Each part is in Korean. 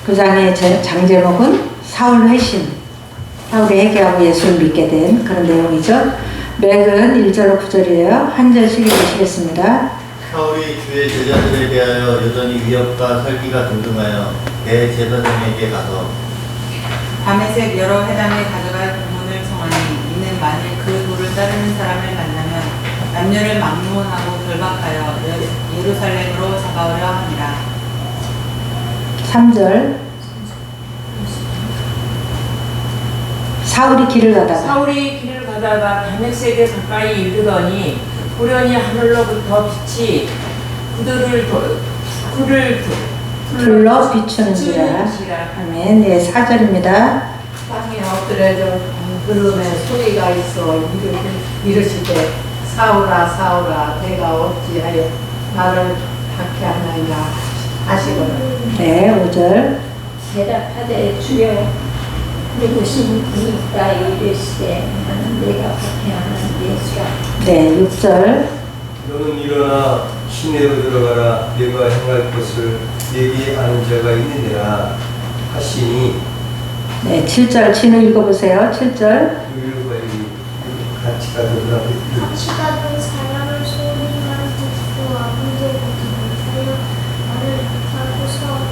9장의 장제목은 사울 회심, 사울이 회개하고 예수를 믿게 된 그런 내용이죠. 맥은 1절로 9절이에요. 한 절씩 읽으시겠습니다. 사울이 주의 제자들에 대하여 여전히 위협과 설기가 등등하여 대제사장에게 가서 다메섹 여러 회당에 가져갈 공문을 청하니 이는 만일 그 도를 따르는 사람을 만나면 남녀를 막론하고 결박하여 예루살렘으로 잡아오려 합니다. 3절. 사울이 길을 가다가 다메섹에 가까이 이르더니 우연히 하늘로부터 빛이 그들을 불러 비추는지라. 아멘. 네, 4절입니다. 땅에 엎드려져 구름에 소리가 있어 이르시되 사울아 사울아 내가 어찌하여 나를 박해하느냐 하시거늘. 네, 5절. 대답하되 주여 누구신니까 이르시되 나는 내가 박해하는 예수라. 네, 6절. 너는 일어나 시내로 들어가라. 내가 행할 것을 내게 아는 자가 있느니라 하시니. 네, 7절. 진우 읽어보세요. 7절. 같이 가더라. 같이 가던 사람을 소리만 듣고 아무도 못하여 나를 하고 싸웠다.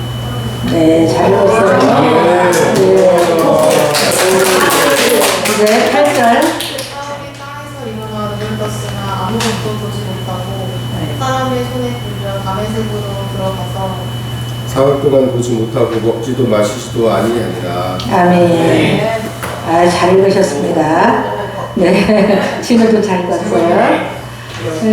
네, 잘 읽었어요. 네, 8절. 사람이 땅에서 일어나 눈을 떴으나 아무것도 보지 못하고 사람의 손에 끌려 다메섹으로 들어가서 사흘 동안 보지 못하고 먹지도 마시지도 아니하니라. 아멘. 아, 잘 읽으셨습니다. 네, 진우도 잘 읽었어요.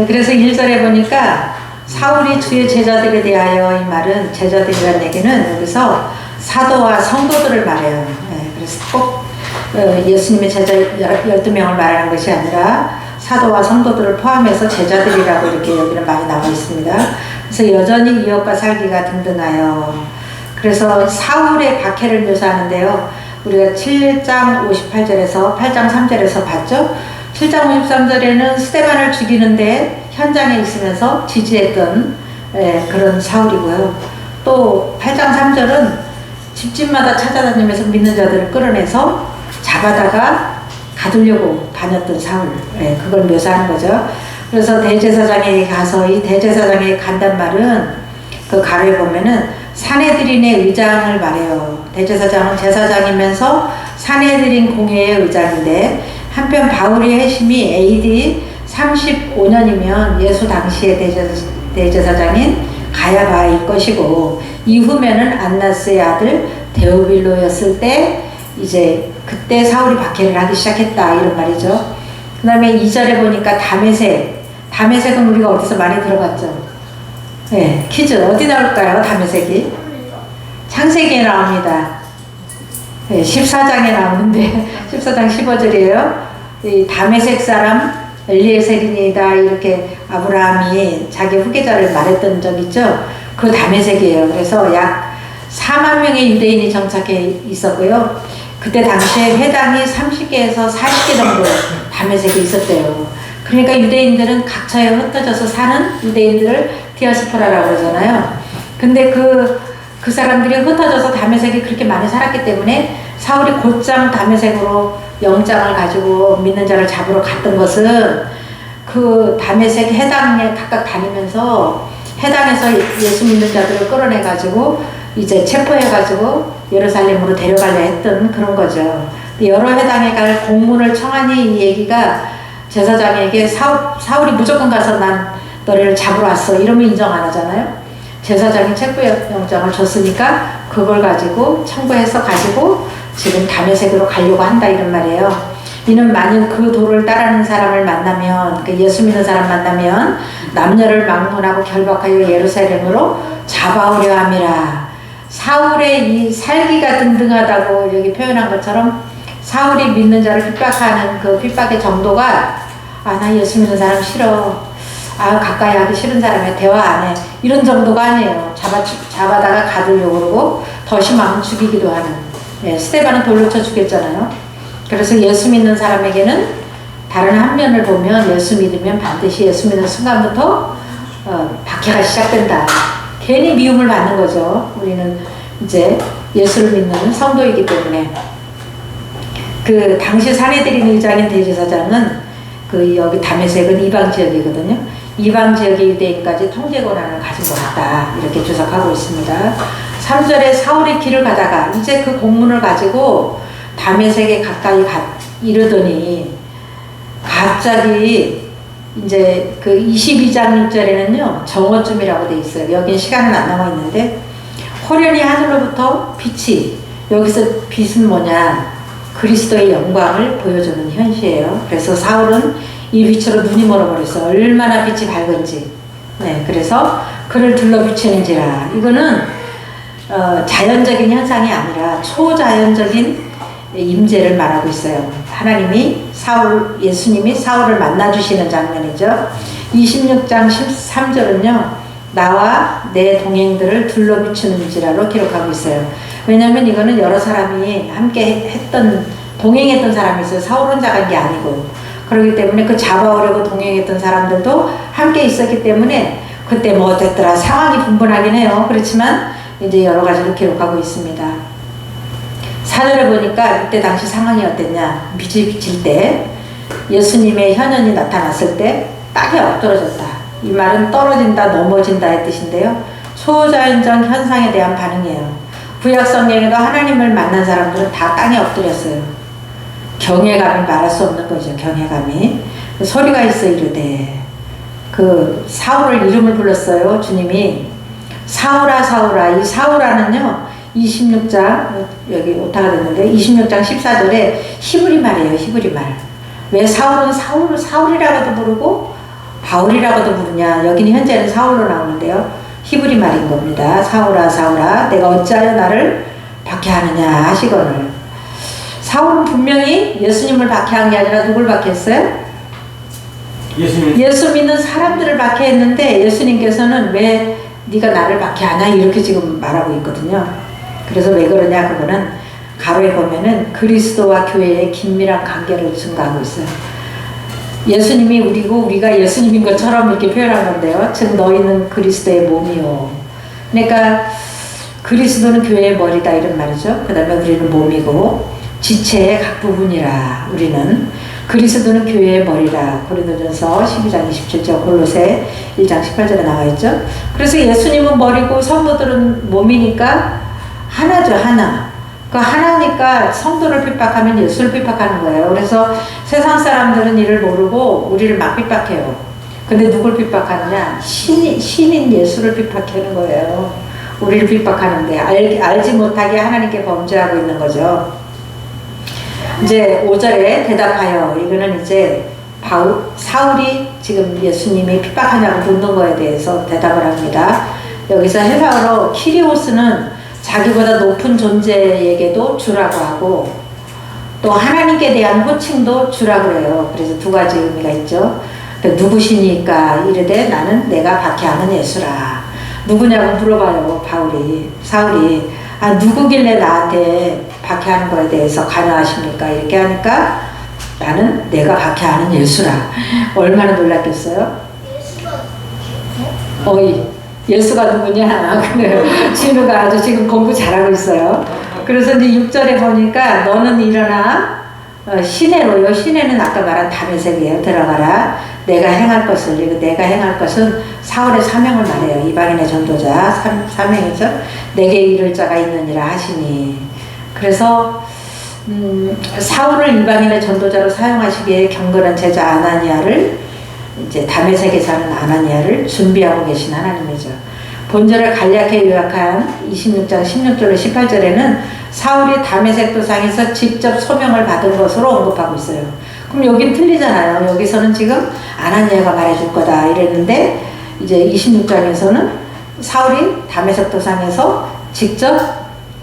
그래서 1절에 보니까 사울이 주의 제자들에 대하여 이 말은 제자들이라는 얘기는 여기서 사도와 성도들을 말해요. 네, 그래서 꼭 예수님의 제자 12명을 말하는 것이 아니라 사도와 성도들을 포함해서 제자들이라고 이렇게 여기는 많이 나와 있습니다. 그래서 여전히 위협과 살기가 등등하여. 그래서 사울의 박해를 묘사하는데요. 우리가 7장 58절에서 8장 3절에서 봤죠. 7장 53절에는 스데반을 죽이는데 현장에 있으면서 지지했던 그런 사울이고요. 또 8장 3절은 집집마다 찾아다니면서 믿는 자들을 끌어내서 잡아다가 가두려고 다녔던 사울, 그걸 묘사하는 거죠. 그래서 대제사장에게 가서 이 대제사장에게 간단 말은 그 가로에 보면은 사내들인의 의장을 말해요. 대제사장은 제사장이면서 사내들인 공회의 의장인데, 한편 바울의 회심이 AD 35년이면 예수 당시의 대제사장인 가야바일 것이고, 이후면은 안나스의 아들 데오빌로였을 때 이제 그때 사울이 박해를 하기 시작했다, 이런 말이죠. 그 다음에 2절에 보니까 다메섹은 우리가 어디서 많이 들어봤죠. 네, 퀴즈 어디 나올까요? 다메섹이 창세기에 나옵니다. 네, 14장에 나오는데 14장 15절이에요. 이 다메섹 사람 엘리에셀이다, 이렇게 아브라함이 자기 후계자를 말했던 적 있죠. 그 다메섹이에요. 그래서 약 4만 명의 유대인이 정착해 있었고요. 그때 당시에 회당이 30개에서 40개 정도 다메섹에 있었대요. 그러니까 유대인들은 각처에 흩어져서 사는 유대인들을 디아스포라라고 그러잖아요. 근데 그 사람들이 흩어져서 다메섹에 그렇게 많이 살았기 때문에 사울이 곧장 다메섹으로 영장을 가지고 믿는 자를 잡으러 갔던 것은 그 다메섹 해당에 각각 다니면서 해당에서 예수 믿는 자들을 끌어내가지고 이제 체포해가지고 예루살렘으로 데려가려 했던 그런 거죠. 여러 회당에 갈 공문을 청하니 이 얘기가 제사장에게 사울이 무조건 가서 난 너를 잡으러 왔어 이러면 인정 안 하잖아요. 제사장이 체포영장을 줬으니까 그걸 가지고 청구해서 가지고 지금 다메섹으로 가려고 한다, 이런 말이에요. 이는 만일 그 도를 따르는 사람을 만나면, 그 예수 믿는 사람 만나면 남녀를 막론하고 결박하여 예루살렘으로 잡아오려 함이라. 사울의 이 살기가 등등하다고 여기 표현한 것처럼 사울이 믿는 자를 핍박하는 그 핍박의 정도가, 나 예수 믿는 사람 싫어, 가까이 하기 싫은 사람에 대화 안 해, 이런 정도가 아니에요. 잡아다가 가두려고 그러고 더 심하면 죽이기도 하는. 스데반은 돌로 쳐 죽였잖아요. 그래서 예수 믿는 사람에게는 다른 한 면을 보면, 예수 믿으면 반드시 예수 믿는 순간부터 박해가 시작된다. 괜히 미움을 받는 거죠. 우리는 이제 예수를 믿는 성도이기 때문에 그 당시 사내들인 의장인 대제사장은 그 여기 다메섹은 이방 지역이거든요. 이방 지역의 유대인까지 통제 권한을 가진 것 같다 이렇게 주석하고 있습니다. 3절에 사울이 길을 가다가 이제 그 공문을 가지고 다메섹에 가까이 이르더니 갑자기 이제 그 22장 6절에는요 정오쯤이라고 돼 있어요. 여긴 시간은 안 나와 있는데 호련히 하늘로부터 빛이, 여기서 빛은 뭐냐, 그리스도의 영광을 보여주는 현시예요. 그래서 사울은 이 빛으로 눈이 멀어버렸어요. 얼마나 빛이 밝은지. 네, 그래서 그를 둘러 비추는지라. 이거는 자연적인 현상이 아니라 초자연적인 임재를 말하고 있어요. 하나님이 예수님이 사울을 만나주시는 장면이죠. 26장 13절은요. 나와 내 동행들을 둘러 비추는지라로 기록하고 있어요. 왜냐하면 이거는 여러 사람이 함께 동행했던 사람이 있어요. 사울 혼자 간 게 아니고. 그렇기 때문에 그 잡아오려고 동행했던 사람들도 함께 있었기 때문에 그때 뭐 어땠더라 상황이 분분하긴 해요. 그렇지만 이제 여러 가지로 기록하고 있습니다. 사절에 보니까 이때 당시 상황이 어땠냐. 빛이 비칠 때 예수님의 현현이 나타났을 때 땅에 엎드러졌다. 이 말은 떨어진다, 넘어진다의 뜻인데요. 초자연적 현상에 대한 반응이에요. 구약 성경에도 하나님을 만난 사람들은 다 땅에 엎드렸어요. 경외감이 말할 수 없는 거죠. 경외감이. 소리가 있어 이르되 그 사울을 이름을 불렀어요. 주님이 사울아 사울아. 이 사울아는요 26장 여기 오타가 됐는데 26장 14절에 히브리 말이에요. 히브리 말. 왜 사울은 사울이라고도 부르고 바울이라고도 부르냐. 여기는 현재는 사울로 나오는데요. 히브리 말인 겁니다. 사울아 사울아 내가 어찌하여 나를 박해하느냐 하시거늘. 사울은 분명히 예수님을 박해한 게 아니라 누굴 박해했어요? 예수 믿는 사람들을 박해했는데 예수님께서는 왜 네가 나를 박해하냐 이렇게 지금 말하고 있거든요. 그래서 왜 그러냐, 그거는 가로에 보면은 그리스도와 교회의 긴밀한 관계를 증가하고 있어요. 예수님이 우리고 우리가 예수님인 것처럼 이렇게 표현한 건데요. 즉 너희는 그리스도의 몸이요. 그러니까 그리스도는 교회의 머리다 이런 말이죠. 그 다음에 우리는 몸이고 지체의 각 부분이라. 우리는 그리스도는 교회의 머리라. 고린도전서 12장 27절, 골로새 1장 18절에 나와 있죠. 그래서 예수님은 머리고 성도들은 몸이니까 하나죠, 하나. 그 하나니까 성도를 핍박하면 예수를 핍박하는 거예요. 그래서 세상 사람들은 이를 모르고 우리를 막 핍박해요. 근데 누굴 핍박하느냐? 신인 예수를 핍박하는 거예요. 우리를 핍박하는데 알지 못하게 하나님께 범죄하고 있는 거죠. 이제 5절에 대답하여, 이거는 이제 사울이 지금 예수님이 핍박하냐고 묻는 거에 대해서 대답을 합니다. 여기서 헬라어로 키리오스는 자기보다 높은 존재에게도 주라고 하고 또 하나님께 대한 호칭도 주라고 해요. 그래서 두 가지 의미가 있죠. 누구시니까 이르되 나는 내가 박해하는 예수라. 누구냐고 물어봐요. 사울이 누구길래 나한테 박해하는 거에 대해서 관여하십니까? 이렇게 하니까 나는 내가 박해하는 예수라. 얼마나 놀랐겠어요? 예수가 누구냐? 진우가 아주 지금 공부 잘하고 있어요. 그래서 이제 6절에 보니까 너는 일어나 시내로요. 시내는 아까 말한 다메섹이에요. 들어가라. 내가 행할 것을. 이거 내가 행할 것은 사울의 사명을 말해요. 이방인의 전도자 사명이죠. 내게 이를 자가 있느니라 하시니. 그래서 사울을 이방인의 전도자로 사용하시기에 경건한 제자 아나니아를 이제 다메섹에 사는 아나니아를 준비하고 계신 하나님이죠. 본절을 간략히 요약한 26장 16절로 18절에는 사울이 다메섹 도상에서 직접 소명을 받은 것으로 언급하고 있어요. 그럼 여긴 틀리잖아요. 여기서는 지금 아나니아가 말해줄 거다 이랬는데 이제 26장에서는 사울이 다메섹 도상에서 직접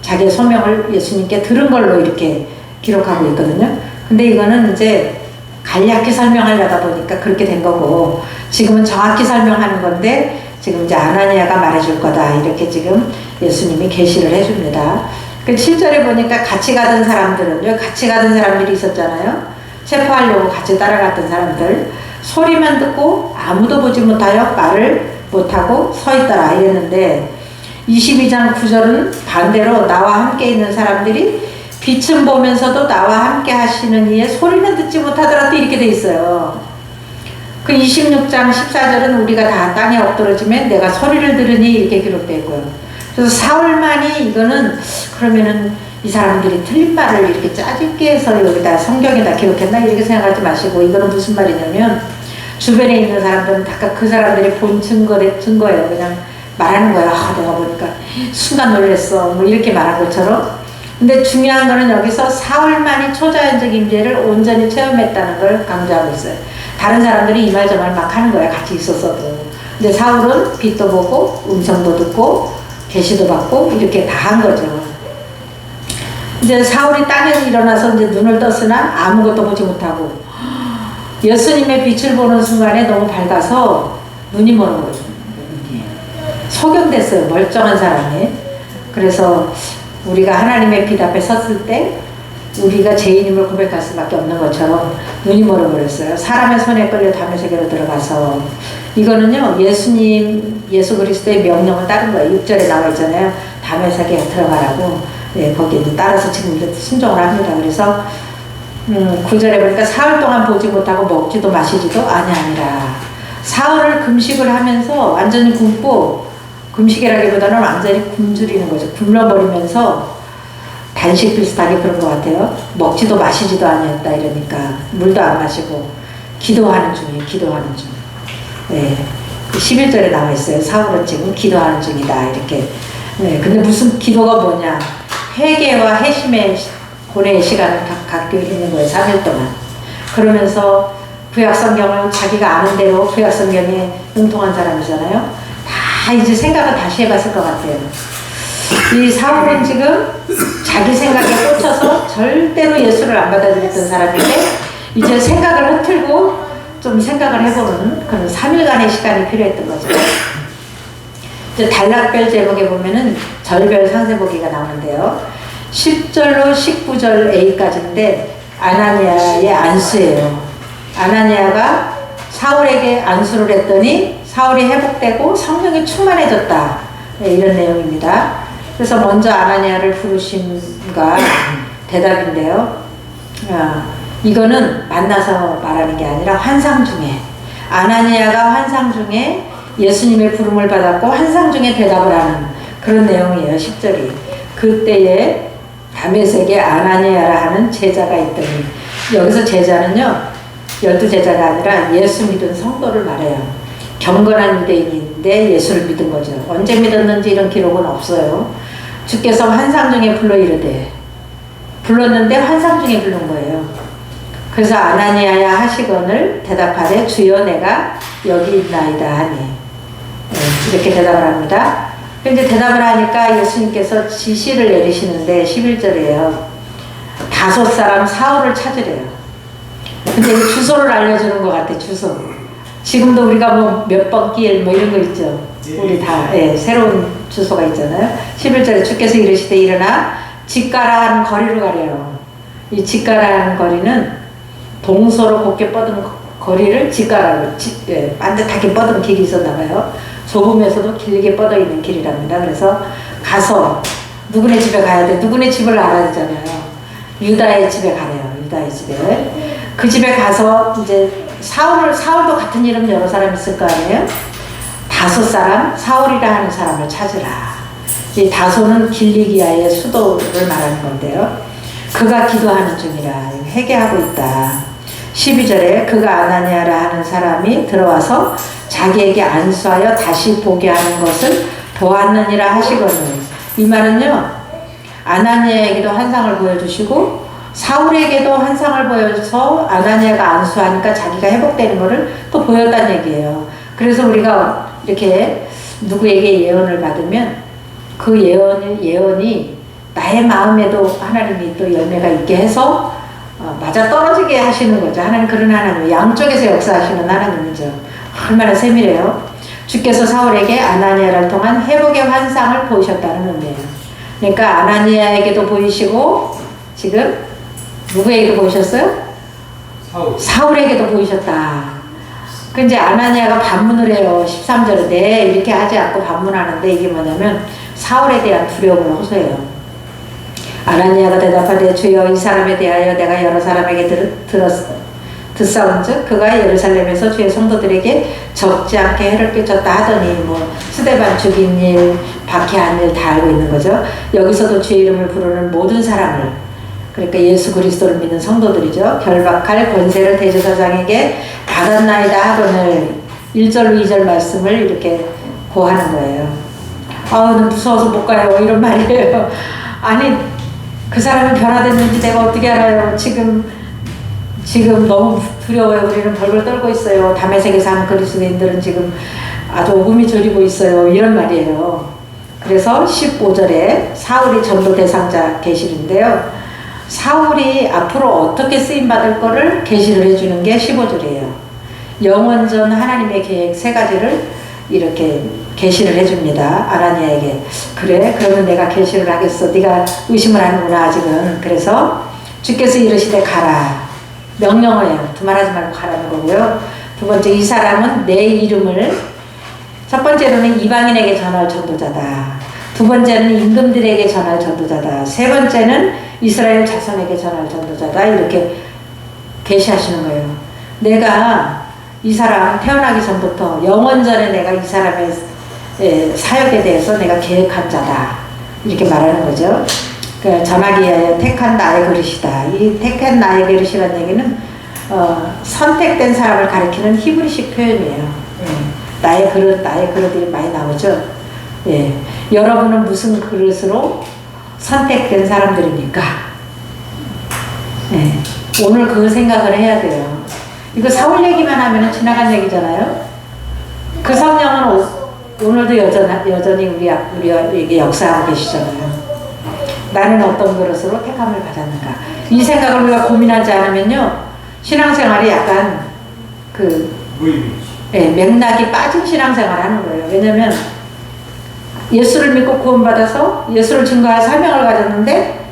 자기의 소명을 예수님께 들은 걸로 이렇게 기록하고 있거든요. 근데 이거는 이제 간략히 설명하려다 보니까 그렇게 된 거고, 지금은 정확히 설명하는 건데 지금 이제 아나니아가 말해줄 거다 이렇게 지금 예수님이 계시를 해줍니다. 그 7절에 보니까 같이 가던 사람들이 있었잖아요. 체포하려고 같이 따라갔던 사람들, 소리만 듣고 아무도 보지 못하여 말을 못하고 서 있더라 이랬는데 22장 9절은 반대로 나와 함께 있는 사람들이 빛은 보면서도 나와 함께 하시는 이의 소리는 듣지 못하더라도 이렇게 돼 있어요. 그 26장 14절은 우리가 다 땅에 엎드러지면 내가 소리를 들으니 이렇게 기록되어 있고요. 그래서 사울만이 이거는 그러면은 이 사람들이 틀린 말을 이렇게 짜집게 해서 여기다 성경에다 기록했나 이렇게 생각하지 마시고 이거는 무슨 말이냐면 주변에 있는 사람들은 다 그 사람들이 본 증거예요. 그냥 말하는 거예요. 아, 내가 보니까 순간 놀랬어. 뭐 이렇게 말한 것처럼. 근데 중요한 거는 여기서 사울만이 초자연적 임재를 온전히 체험했다는 걸 강조하고 있어요. 다른 사람들이 이 말 저 말 막 하는 거야. 같이 있었어도. 근데 사울은 빛도 보고 음성도 듣고 계시도 받고 이렇게 다 한 거죠. 이제 사울이 땅에서 일어나서 이제 눈을 떴으나 아무것도 보지 못하고 예수님의 빛을 보는 순간에 너무 밝아서 눈이 머는 거죠. 소경됐어요. 멀쩡한 사람이. 그래서 우리가 하나님의 빛 앞에 섰을 때 우리가 죄인임을 고백할 수밖에 없는 것처럼 눈이 멀어버렸어요. 사람의 손에 끌려 담의 세계로 들어가서 이거는요 예수 그리스도의 명령을 따른 거예요. 6절에 나와 있잖아요. 담의 세계에 들어가라고. 네, 거기에 이제 따라서 지금 이제 순종을 합니다. 그래서 9절에 보니까 사흘 동안 보지 못하고 먹지도 마시지도 아니하니라. 사흘을 금식을 하면서 완전히 굶고 금식이라기보다는 완전히 굶주리는 거죠. 굶어버리면서 단식 비슷하게 그런 것 같아요. 먹지도 마시지도 아니었다 이러니까 물도 안 마시고 기도하는 중이에요. 기도하는 중. 네, 11절에 나와 있어요. 사울은 지금 기도하는 중이다 이렇게. 네, 근데 무슨 기도가 뭐냐? 회개와 회심의 고뇌의 시간을 갖고 있는 거예요. 3일 동안. 그러면서 구약성경을 자기가 아는 대로 구약성경에 응통한 사람이잖아요. 다 이제 생각을 다시 해봤을 것 같아요. 이 사울은 지금 자기 생각에 꽂혀서 절대로 예수를 안 받아들였던 사람인데 이제 생각을 흐트고 좀 생각을 해보는 그런 3일간의 시간이 필요했던 거죠. 이제 단락별 제목에 보면은 절별 상세보기가 나오는데요. 10절로 19절 A까지인데 아나니아의 안수예요. 아나니아가 사울에게 안수를 했더니 사울이 회복되고 성령이 충만해졌다. 네, 이런 내용입니다. 그래서 먼저 아나니아를 부르심과 대답인데요. 이거는 만나서 말하는 게 아니라 환상 중에 아나니아가 환상 중에 예수님의 부름을 받았고 환상 중에 대답을 하는 그런 내용이에요. 10절이. 그때에 다메섹에 아나니아라 하는 제자가 있더니 여기서 제자는요 12제자가 아니라 예수 믿은 성도를 말해요. 경건한 유대인인데 예수를 믿은 거죠. 언제 믿었는지 이런 기록은 없어요. 주께서 환상 중에 불러 이르되 불렀는데 환상 중에 부른 거예요. 그래서 아나니아야 하시거늘 대답하되 주여 내가 여기 있나이다 하니 이렇게 대답을 합니다. 근데 대답을 하니까 예수님께서 지시를 내리시는데 11절이에요. 5 사울을 찾으래요. 근데 주소를 알려주는 것 같아. 주소. 지금도 우리가 뭐 몇 번 길 뭐 이런 거 있죠. 우리 다 새로운 주소가 있잖아요. 11절에 주께서 이르시되 일어나 직가라는 거리로 가래요. 이 직가라는 거리는 동서로 곱게 뻗은 거리를 직가라고 반듯하게 뻗은 길이 있었나 봐요. 좁으면서도 길게 뻗어 있는 길이랍니다. 그래서 가서 누구네 집에 가야 돼. 누구네 집을 알아야 되잖아요. 유다의 집에 가래요. 유다의 집에. 그 집에 가서 이제 사울도 같은 이름 여러 사람 있을 거 아니에요? 5 사울이라 하는 사람을 찾으라. 이 다소는 길리기아의 수도를 말하는 건데요. 그가 기도하는 중이라 회개하고 있다. 12절에 그가 아나니아라 하는 사람이 들어와서 자기에게 안수하여 다시 보게 하는 것을 보았느니라 하시거늘. 이 말은요 아나니아에게도 환상을 보여주시고 사울에게도 환상을 보여서 아나니아가 안수하니까 자기가 회복되는 것을 또 보였다는 얘기예요. 그래서 우리가 이렇게 누구에게 예언을 받으면 그 예언이 나의 마음에도 하나님이 또 열매가 있게 해서 맞아 떨어지게 하시는 거죠. 하나님 그런 하나님, 양쪽에서 역사하시는 하나님이죠. 얼마나 세밀해요. 주께서 사울에게 아나니아를 통한 회복의 환상을 보이셨다는 의미예요. 그러니까 아나니아에게도 보이시고 지금 누구에게 보이셨어요? 사울에게도 보이셨다. 그 이제 아나니아가 반문을 해요. 13절에 네 이렇게 하지 않고 반문하는데 이게 뭐냐면 사울에 대한 두려움을 호소해요. 아나니아가 대답하되 주여 이 사람에 대하여 내가 여러 사람에게 듣사온즉 그가 예루살렘에서 주의 성도들에게 적지 않게 해를 끼쳤다 하더니 뭐 스데반 죽인 일, 박해한 일 다 알고 있는 거죠. 여기서도 주의 이름을 부르는 모든 사람을, 그러니까 예수 그리스도를 믿는 성도들이죠, 결박할 권세를 대제사장에게 받았나이다 하거늘 1절 2절 말씀을 이렇게 고하는 거예요. 나 무서워서 못 가요 이런 말이에요. 아니 그 사람이 변화됐는지 내가 어떻게 알아요? 지금 너무 두려워요. 우리는 벌벌 떨고 있어요. 다메섹에 사는 그리스도인들은 지금 아주 오금이 저리고 있어요. 이런 말이에요. 그래서 15절에 사울이 전도 대상자 계시인데요. 사울이 앞으로 어떻게 쓰임받을 거를 계시를 해주는 게 15절이에요. 영원전 하나님의 계획 3가지를 이렇게 계시를 해줍니다. 아나니아에게. 그래? 그러면 내가 계시를 하겠어. 네가 의심을 하는구나 아직은. 그래서 주께서 이르시되 가라. 명령어예요. 두말하지 말고 가라는 거고요. 두 번째, 이 사람은 내 이름을, 첫 번째로는 이방인에게 전할 전도자다. 두 번째는 임금들에게 전할 전도자다. 세 번째는 이스라엘 자손에게 전할 전도자다. 이렇게 계시하시는 거예요. 내가 이 사람 태어나기 전부터 영원전에 내가 이 사람의 사역에 대해서 내가 계획한 자다. 이렇게 말하는 거죠. 그러니까 전하기 위하여 택한 나의 그릇이다. 이 택한 나의 그릇이라는 얘기는 선택된 사람을 가리키는 히브리식 표현이에요. 나의 그릇들이 많이 나오죠. 예. 여러분은 무슨 그릇으로 선택된 사람들입니까? 예. 오늘 그 생각을 해야 돼요. 이거 사울 얘기만 하면 지나간 얘기잖아요. 그 성령은 오늘도 여전히 우리에게 역사하고 계시잖아요. 나는 어떤 그릇으로 택함을 받았는가. 이 생각을 우리가 고민하지 않으면요, 신앙생활이 약간 맥락이 빠진 신앙생활을 하는 거예요. 왜냐면 예수를 믿고 구원받아서 예수를 증거할 사명을 가졌는데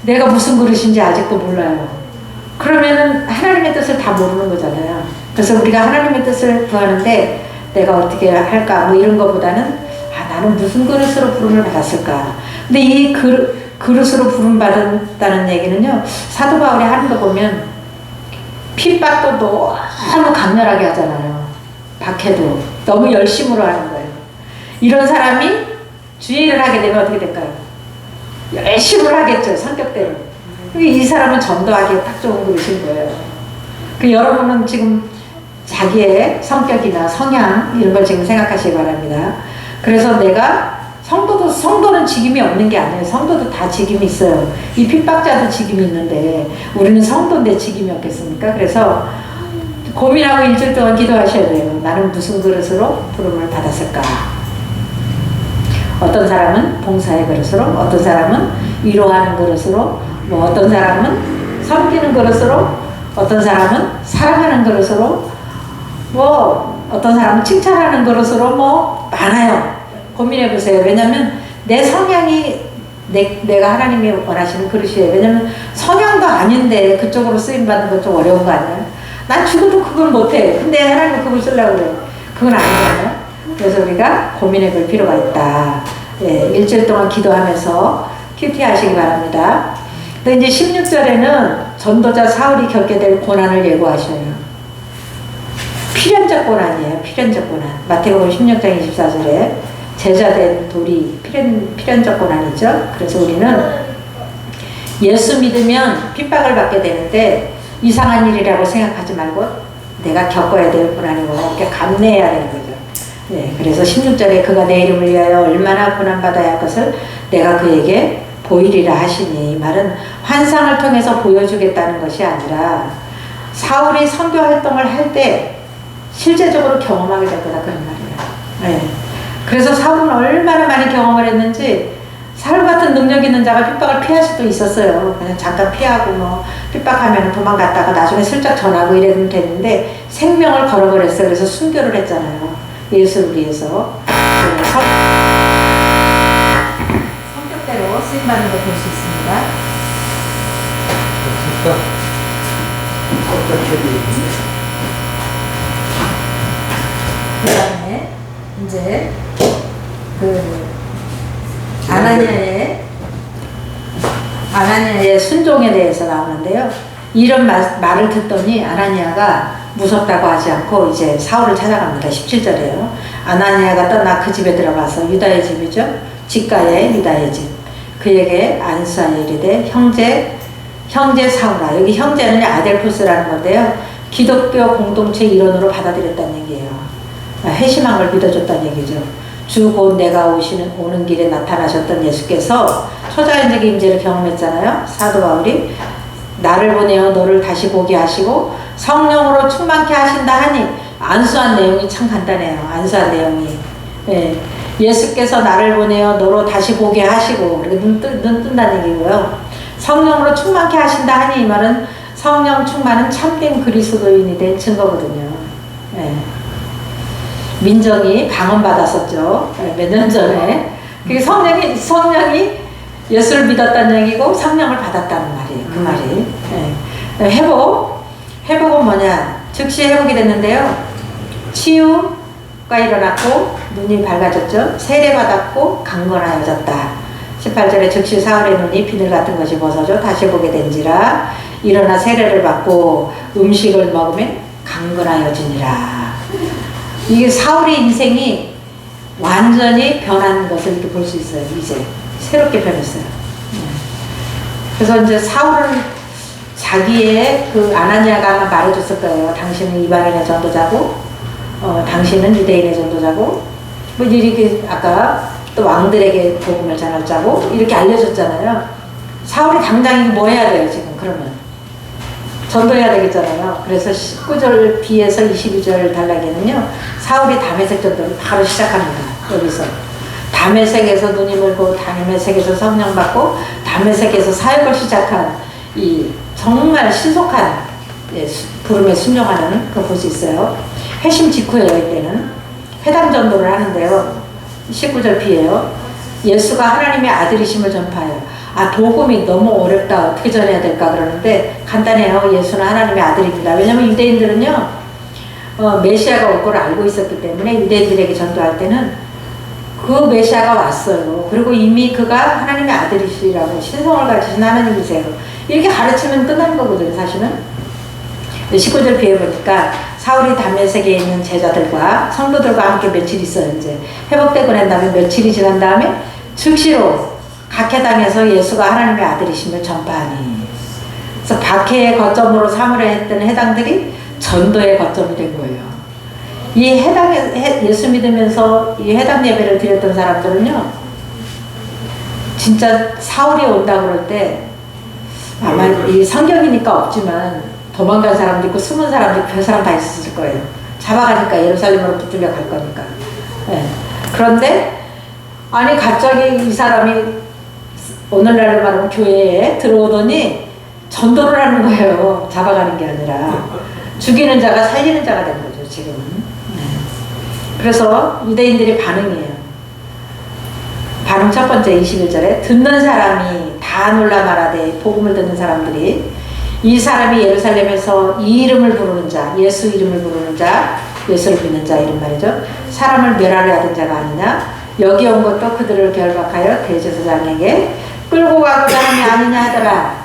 내가 무슨 그릇인지 아직도 몰라요. 그러면은 하나님의 뜻을 다 모르는 거잖아요. 그래서 우리가 하나님의 뜻을 구하는데 내가 어떻게 할까 뭐 이런 거보다는 나는 무슨 그릇으로 부름을 받았을까. 근데 이 그릇으로 부름받았다는 얘기는요, 사도 바울이 하는 거 보면 핍박도 너무 강렬하게 하잖아요. 박해도 너무 열심으로 하는 거예요. 이런 사람이 주의 일을 하게 되면 어떻게 될까요? 열심히 하겠죠, 성격대로. 이 사람은 전도하기에 딱 좋은 그릇인 거예요. 여러분은 지금 자기의 성격이나 성향 이런 걸 지금 생각하시기 바랍니다. 그래서 내가 성도는 직임이 없는 게 아니에요. 성도도 다 직임이 있어요. 이 핍박자도 직임이 있는데 우리는 성도인데 직임이 없겠습니까? 그래서 고민하고 일주일 동안 기도하셔야 돼요. 나는 무슨 그릇으로 부름을 받았을까? 어떤 사람은 봉사의 그릇으로, 어떤 사람은 위로하는 그릇으로, 뭐 어떤 사람은 섬기는 그릇으로, 어떤 사람은 사랑하는 그릇으로, 뭐 어떤 사람은 칭찬하는 그릇으로, 뭐 많아요. 고민해 보세요. 왜냐면 내 성향이 내가 하나님이 원하시는 그릇이에요. 왜냐면 성향도 아닌데 그쪽으로 쓰임받는 건 좀 어려운 거 아니에요? 난 죽어도 그걸 못해. 근데 하나님은 그걸 쓰려고 그래요. 그건 아니잖아요. 그래서 우리가 고민해 볼 필요가 있다. 예, 일주일 동안 기도하면서 큐티 하시기 바랍니다. 근데 이제 16절에는 전도자 사울이 겪게 될 고난을 예고하셔요. 필연적 고난이에요. 필연적 고난. 마태복음 16장 24절에 제자된 돌이 필연적 고난이죠. 그래서 우리는 예수 믿으면 핍박을 받게 되는데 이상한 일이라고 생각하지 말고 내가 겪어야 될 고난이고 이렇게 감내해야 되는 거죠. 네, 그래서 16절에 그가 내 이름을 위하여 얼마나 고난받아야 할 것을 내가 그에게 보이리라 하시니, 이 말은 환상을 통해서 보여주겠다는 것이 아니라 사울이 선교 활동을 할 때 실제적으로 경험하게 될 거다 그런 말이에요. 네. 그래서 사울은 얼마나 많이 경험을 했는지 사울 같은 능력 있는 자가 핍박을 피할 수도 있었어요. 그냥 잠깐 피하고 뭐 핍박하면 도망갔다가 나중에 슬쩍 전하고 이러면 됐는데 생명을 걸어버렸어요. 그래서 순교를 했잖아요. 예수를 위해서. 성격대로 쓰임받는 걸 볼 수 있습니다. 그 다음에 이제 아나니아의 순종에 대해서 나오는데요. 이런 말을 듣더니 아나니아가 무섭다고 하지 않고 이제 사울을 찾아갑니다. 17절에요. 아나니아가 떠나 그 집에 들어가서 유다의 집이죠. 집가의 유다의 집. 그에게 안수하여 이르되 형제 사울아. 여기 형제는 아델포스라는 건데요. 기독교 공동체 일원으로 받아들였다는 얘기예요. 회심한 걸 믿어줬다는 얘기죠. 주 곧 내가 오는 길에 나타나셨던 예수께서 초자연적 임재를 경험했잖아요. 사도 바울이 나를 보내어 너를 다시 보게 하시고 성령으로 충만케 하신다 하니 안수한 내용이 참 간단해요. 안수한 내용이. 예. 예수께서 나를 보내어 너로 다시 보게 하시고 눈 뜬다는 얘기고요. 성령으로 충만케 하신다 하니 이 말은 성령 충만은 참된 그리스도인이 된 증거거든요. 예. 민정이 방언받았었죠. 몇 년 전에. 그게 성령이 예수를 믿었다는 얘기고 성령을 받았다는 말이에요. 그 말이. 예. 회복은 뭐냐? 즉시 회복이 됐는데요. 치유가 일어났고 눈이 밝아졌죠. 세례받았고 강건하여졌다. 18절에 즉시 사울의 눈이 비늘 같은 것이 벗어져 다시 보게 된지라. 일어나 세례를 받고 음식을 먹으면 강건하여지니라. 이게 사울의 인생이 완전히 변한 것을 이렇게 볼 수 있어요. 이제 새롭게 변했어요. 그래서 이제 사울은 자기의 그 아나니아가 아마 말해줬을 거예요. 당신은 이방인의 전도자고, 당신은 유대인의 전도자고, 뭐 이렇게 아까 또 왕들에게 복음을 전할 자고 이렇게 알려줬잖아요. 사울이 당장 뭐 해야 돼요 지금 그러면? 전도해야 되겠잖아요. 그래서 19절 B에서 22절 단락에는요. 사울이 다메섹 전도를 바로 시작합니다. 여기서. 다메섹에서 눈이 멀고 다메섹에서 성령 받고 다메섹에서 사역을 시작한 이 정말 신속한 부름에 순종하는 그 볼 수 있어요. 회심 직후예요. 이때는. 회당 전도를 하는데요. 19절 B예요. 예수가 하나님의 아들이심을 전파해요. 복음이 너무 어렵다. 어떻게 전해야 될까 그러는데 간단해요. 예수는 하나님의 아들입니다. 왜냐면 유대인들은요. 메시아가 올 걸 알고 있었기 때문에 유대인들에게 전도할 때는 그 메시아가 왔어요. 그리고 이미 그가 하나님의 아들이시라고 신성을 가지신 하나님이세요. 이렇게 가르치면 끝나는 거거든요. 사실은. 19절 B에 보니까 사울이 다메섹에 있는 제자들과 성도들과 함께 며칠 있어요. 이제 회복되고 난 다음에 며칠이 지난 다음에 즉시로 각해당에서 예수가 하나님의 아들이심을 전파하니. 그래서 박해의 거점으로 삼으려 했던 해당들이 전도의 거점이 된 거예요. 이 예수 믿으면서 이 해당 예배를 드렸던 사람들은요, 진짜 사울이 온다 그럴 때 아마 이 성경이니까 없지만 도망간 사람도 있고 숨은 사람도 있고 별 사람 다 있었을 거예요. 잡아가니까 예루살렘으로 붙들려 갈 거니까. 네. 그런데 아니 갑자기 이 사람이 오늘날로 말하면 교회에 들어오더니 전도를 하는 거예요. 잡아가는 게 아니라 죽이는 자가 살리는 자가 된 거죠 지금은. 네. 그래서 유대인들의 반응이에요. 반응 첫 번째 21절에 듣는 사람이 다 놀라 말하되 복음을 듣는 사람들이 이 사람이 예루살렘에서 이 이름을 부르는 자, 예수 이름을 부르는 자, 예수를 믿는 자 이런 말이죠. 사람을 멸하려 하던 자가 아니냐. 여기 온 것도 그들을 결박하여 대제사장에게 끌고 가고자 함이 아니냐 하더라.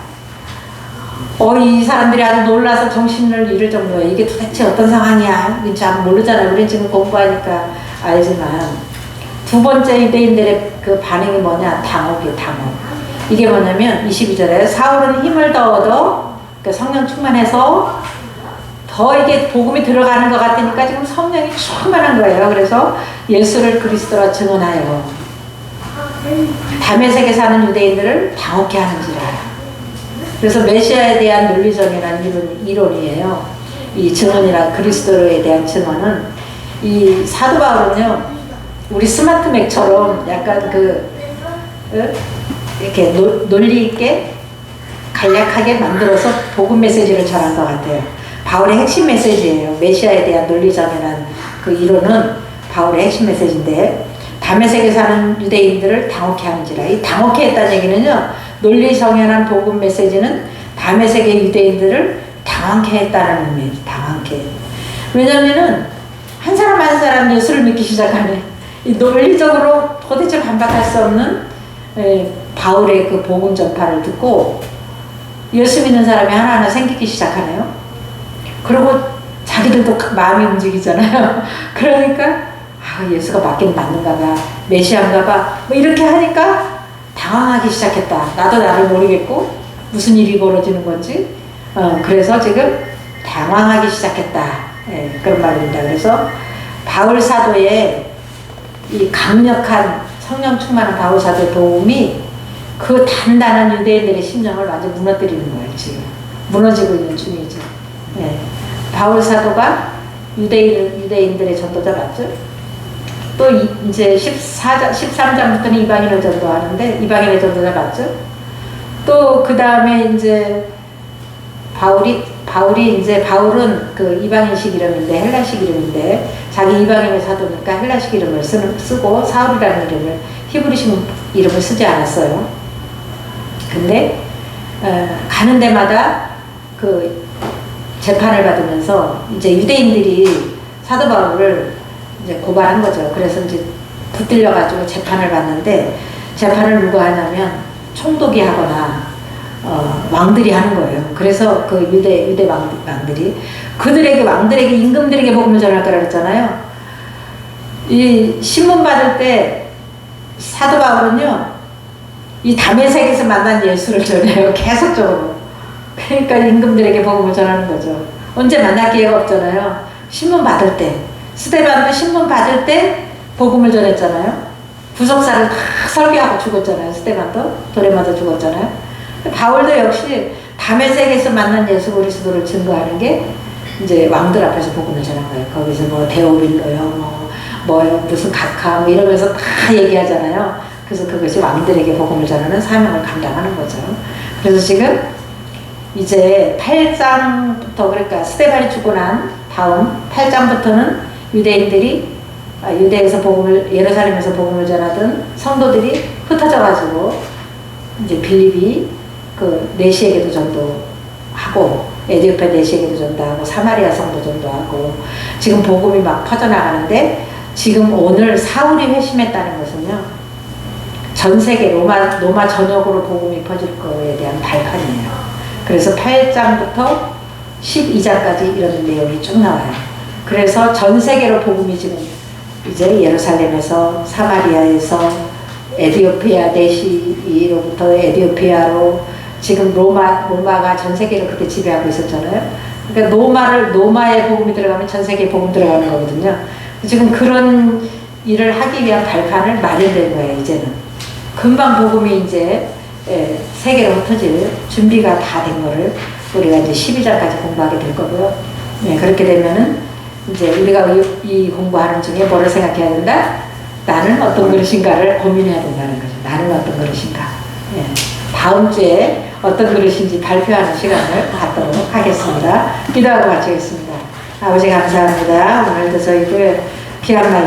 이 사람들이 아주 놀라서 정신을 잃을 정도예요. 이게 도대체 어떤 상황이야? 잘 모르잖아요. 우린 지금 공부하니까 알지만. 두 번째 유대인들의 그 반응이 뭐냐? 당혹이에요. 당혹. 이게 뭐냐면 22절에 사울은 힘을 더 얻어 그러니까 성령 충만해서 더 이게 복음이 들어가는 것 같으니까 지금 성령이 충만한 거예요. 그래서 예수를 그리스도라 증언하여 다메섹에 사는 유대인들을 당혹해 하는지라. 그래서 메시아에 대한 논리적이라는 이론이에요. 이 증언이라 그리스도에 대한 증언은 이 사도 바울은요, 우리 스마트 맥처럼 약간 이렇게 논리 있게 간략하게 만들어서 복음 메시지를 전한 것 같아요. 바울의 핵심 메시지예요. 메시아에 대한 논리적이라는 그 이론은 바울의 핵심 메시지인데 다메섹에 사는 유대인들을 당혹해 하는지라. 이 당혹해 했다는 얘기는요, 논리정연한 복음 메시지는 다메섹의 유대인들을 당황케 했다는 의미예요. 당황케. 왜냐면은 한 사람 한 사람 예수를 믿기 시작하네. 이 논리적으로 도대체 반박할 수 없는 바울의 그 복음 전파를 듣고 예수 믿는 사람이 하나하나 생기기 시작하네요. 그리고 자기들도 마음이 움직이잖아요. 그러니까 예수가 맞긴 맞는가 봐, 메시아인가 봐, 뭐 이렇게 하니까 당황하기 시작했다. 나도 나를 모르겠고 무슨 일이 벌어지는 건지. 그래서 지금 당황하기 시작했다. 그런 말입니다. 그래서 바울 사도의 이 강력한 성령 충만한 바울 사도의 복음이 그 단단한 유대인들의 심정을 완전 무너뜨리는 거예요. 지금 무너지고 있는 중이죠. 바울 사도가 유대인들의 전도자 맞죠? 또 이제 13장부터는 이방인을 전도하는데 이방인의 전도자 맞죠? 또 그 다음에 이제 바울은 그 이방인식 이름인데 헬라식 이름인데 자기 이방인의 사도니까 헬라식 이름을 쓰고 사울이라는 이름을 히브리식 이름을 쓰지 않았어요. 근데 가는 데마다 그 재판을 받으면서 이제 유대인들이 사도 바울을 이제 고발한 거죠. 그래서 이제 붙들려 가지고 재판을 받는데 재판을 누가 하냐면 총독이 하거나 왕들이 하는 거예요. 그래서 그 유대 왕들이 왕들에게 임금들에게 복음을 전할 거라 그랬잖아요. 이 신문 받을 때 사도 바울은요 이 다메섹에서 만난 예수를 전해요. 계속적으로. 그러니까 임금들에게 복음을 전하는 거죠. 언제 만날 기회가 없잖아요. 신문 받을 때 스데반도 신문 받을 때 복음을 전했잖아요. 구속사를 다 설교하고 죽었잖아요. 스데반도 돌에 맞아 죽었잖아요. 바울도 역시 다메섹에서 만난 예수 그리스도를 증거하는 게 이제 왕들 앞에서 복음을 전한 거예요. 거기서 뭐 데오빌로요, 뭐 무슨 각하 뭐 이러면서 다 얘기하잖아요. 그래서 그것이 왕들에게 복음을 전하는 사명을 감당하는 거죠. 그래서 지금 이제 8장부터 그러니까 스데반이 죽고 난 다음 8장부터는 유대인들이 유대에서 예루살렘에서 복음을 전하던 성도들이 흩어져 가지고 이제 빌립이 그 네시에게도 전도하고 에디오피아 네시에게도 전도하고 사마리아 성도 전도하고 지금 복음이 막 퍼져나가는데 지금 오늘 사울이 회심했다는 것은요 전 세계 로마 전역으로 복음이 퍼질 거에 대한 발판이에요. 그래서 8장부터 12장까지 이런 내용이 쭉 나와요. 그래서 전 세계로 복음이 지금 이제 예루살렘에서 사마리아에서 에디오피아 네시로부터 에디오피아로 지금 로마가 전 세계를 그때 지배하고 있었잖아요. 그러니까 로마의 복음이 들어가면 전 세계에 복음 들어가는 거거든요. 지금 그런 일을 하기 위한 발판을 마련된 거예요. 이제는 금방 복음이 이제 세계로 흩어질 준비가 다 된 거를 우리가 이제 12장까지 공부하게 될 거고요. 그렇게 되면은 이제 우리가 이 공부하는 중에 뭐를 생각해야 된다? 나는 어떤 그릇인가를 고민해야 된다는 거죠. 나는 어떤 그릇인가. 다음 주에 어떤 그릇인지 발표하는 시간을 갖도록 하겠습니다. 기도하고 마치겠습니다. 아버지 감사합니다. 오늘도 저희 교회 귀한 말